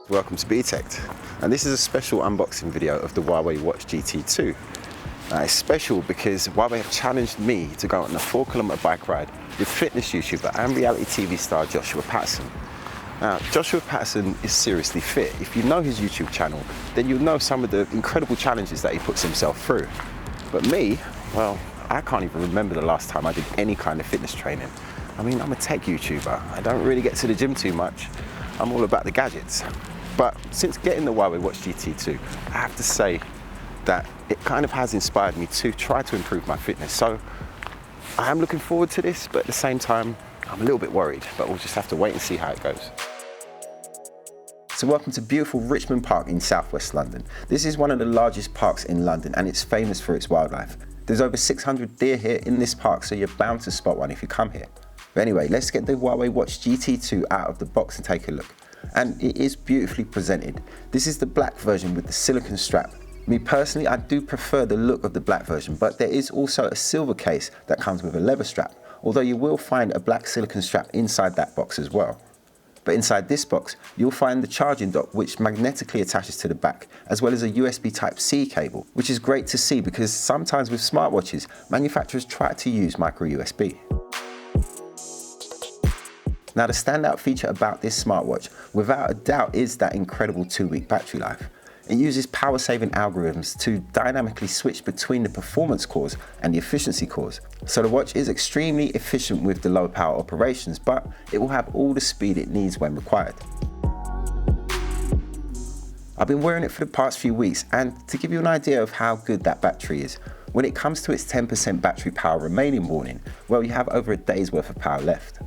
Welcome to Btekt, and this is a special unboxing video of the Huawei Watch GT2. It's special because Huawei have challenged me to go on a 4-kilometer bike ride with fitness YouTuber and reality TV star Joshua Patterson. Now, Joshua Patterson is seriously fit. If you know his YouTube channel, then you'll know some of the incredible challenges that he puts himself through. But me, well, I can't even remember the last time I did any kind of fitness training. I mean, I'm a tech YouTuber. I don't really get to the gym too much. I'm all about the gadgets. But since getting the Huawei Watch GT2, I have to say that it kind of has inspired me to try to improve my fitness. So I am looking forward to this, but at the same time, I'm a little bit worried, but we'll just have to wait and see how it goes. So welcome to beautiful Richmond Park in southwest London. This is one of the largest parks in London and it's famous for its wildlife. There's over 600 deer here in this park, so you're bound to spot one if you come here. But anyway, let's get the Huawei Watch GT2 out of the box and take a look. And it is beautifully presented. This is the black version with the silicone strap. Me personally, I do prefer the look of the black version, but there is also a silver case that comes with a leather strap, although you will find a black silicone strap inside that box as well. But inside this box, you'll find the charging dock which magnetically attaches to the back, as well as a USB Type-C cable, which is great to see because sometimes with smartwatches, manufacturers try to use micro USB. Now the standout feature about this smartwatch, without a doubt, is that incredible 2-week battery life. It uses power-saving algorithms to dynamically switch between the performance cores and the efficiency cores. So the watch is extremely efficient with the low power operations, but it will have all the speed it needs when required. I've been wearing it for the past few weeks, and to give you an idea of how good that battery is, when it comes to its 10% battery power remaining warning, well, you have over a day's worth of power left.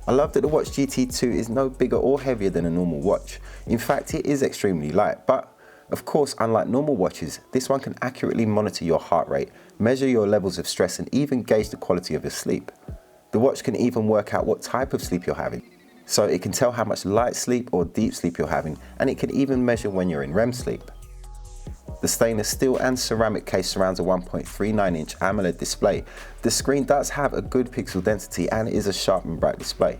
I love that the Watch GT2 is no bigger or heavier than a normal watch. In fact, it is extremely light, but of course, unlike normal watches, this one can accurately monitor your heart rate, measure your levels of stress, and even gauge the quality of your sleep. The watch can even work out what type of sleep you're having. So it can tell how much light sleep or deep sleep you're having, and it can even measure when you're in REM sleep. The stainless steel and ceramic case surrounds a 1.39-inch AMOLED display. The screen does have a good pixel density and is a sharp and bright display.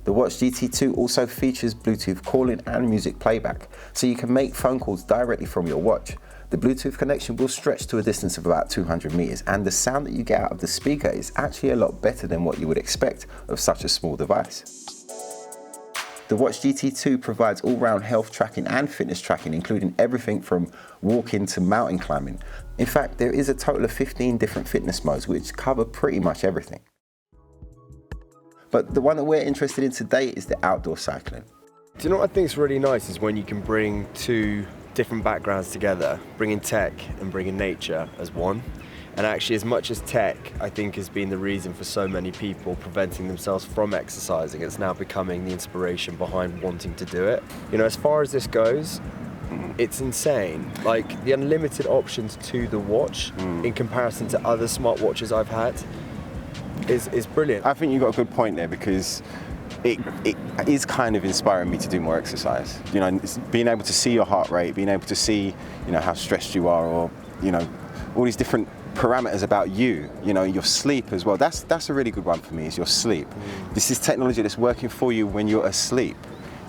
The Watch GT2 also features Bluetooth calling and music playback, so you can make phone calls directly from your watch. The Bluetooth connection will stretch to a distance of about 200 meters, and the sound that you get out of the speaker is actually a lot better than what you would expect of such a small device. The Watch GT2 provides all-round health tracking and fitness tracking, including everything from walking to mountain climbing. In fact, there is a total of 15 different fitness modes which cover pretty much everything. But the one that we're interested in today is the outdoor cycling. Do you know what I think is really nice is when you can bring two different backgrounds together, bringing tech and bringing nature as one. And actually, as much as tech, I think, has been the reason for so many people preventing themselves from exercising, it's now becoming the inspiration behind wanting to do it. You know, as far as this goes, it's insane. Like, the unlimited options to the watch in comparison to other smartwatches I've had is brilliant. I think you've got a good point there because it is kind of inspiring me to do more exercise. You know, it's being able to see your heart rate, being able to see, you know, how stressed you are, or, you know, all these different parameters about you, you know, your sleep as well. That's a really good one for me, is your sleep. This is technology that's working for you when you're asleep,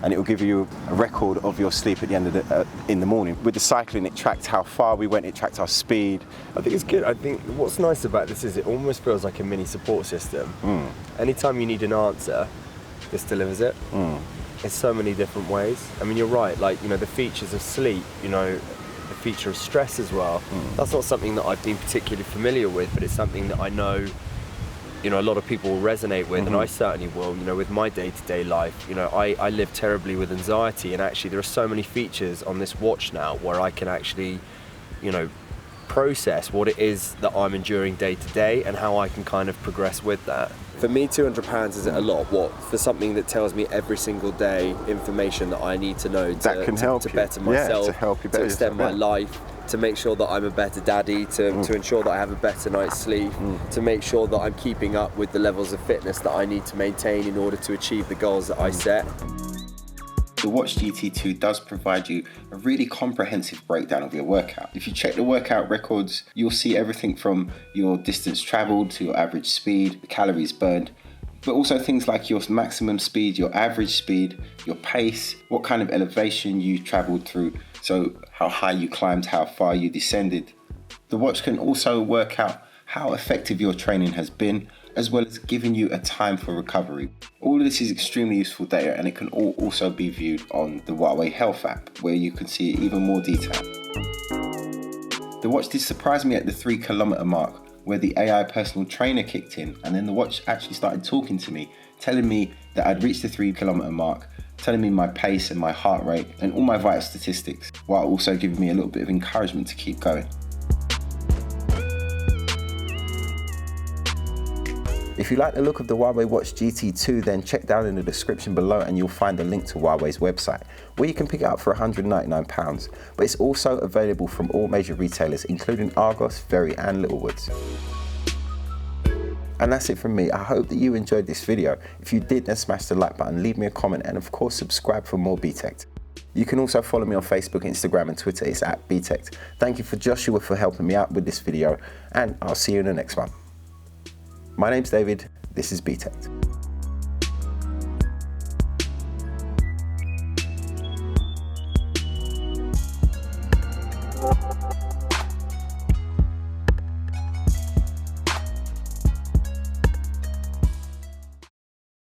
and it will give you a record of your sleep at the end of in the morning. With the cycling, it tracked how far we went, it tracked our speed. I think it's good. I think what's nice about this is it almost feels like a mini support system. Anytime you need an answer, this delivers it in so many different ways. I mean, you're right, like, you know, the features of sleep, you know, the feature of stress as well. That's not something that I've been particularly familiar with, but it's something that I know, you know, a lot of people will resonate with, and I certainly will, you know, with my day-to-day life. You know, I live terribly with anxiety, and actually there are so many features on this watch now where I can actually, you know, process what it is that I'm enduring day to day and how I can kind of progress with that. For me, £200 isn't a lot. What? For something that tells me every single day information that I need to know to better myself, to help you better to extend my life, to make sure that I'm a better daddy, to ensure that I have a better night's sleep, to make sure that I'm keeping up with the levels of fitness that I need to maintain in order to achieve the goals that I set. The Watch GT2 does provide you a really comprehensive breakdown of your workout. If you check the workout records, you'll see everything from your distance traveled to your average speed, the calories burned. but also things like your maximum speed, your average speed, your pace, what kind of elevation you traveled through, so how high you climbed, how far you descended. The watch can also work out how effective your training has been, as well as giving you a time for recovery. All of this is extremely useful data, and it can all also be viewed on the Huawei Health app, where you can see even more detail. The watch did surprise me at the 3 kilometer mark, where the AI personal trainer kicked in, and then the watch actually started talking to me, telling me that I'd reached the 3 kilometer mark, telling me my pace and my heart rate and all my vital statistics, while also giving me a little bit of encouragement to keep going. If you like the look of the Huawei Watch GT2, then check down in the description below and you'll find a link to Huawei's website, where you can pick it up for £199, but it's also available from all major retailers, including Argos, Very and Littlewoods. And that's it from me. I hope that you enjoyed this video. If you did, then smash the like button, leave me a comment, and of course subscribe for more Btekt. You can also follow me on Facebook, Instagram and Twitter. It's at Btekt. Thank you for Joshua for helping me out with this video, and I'll see you in the next one. My name's David, this is Btekt.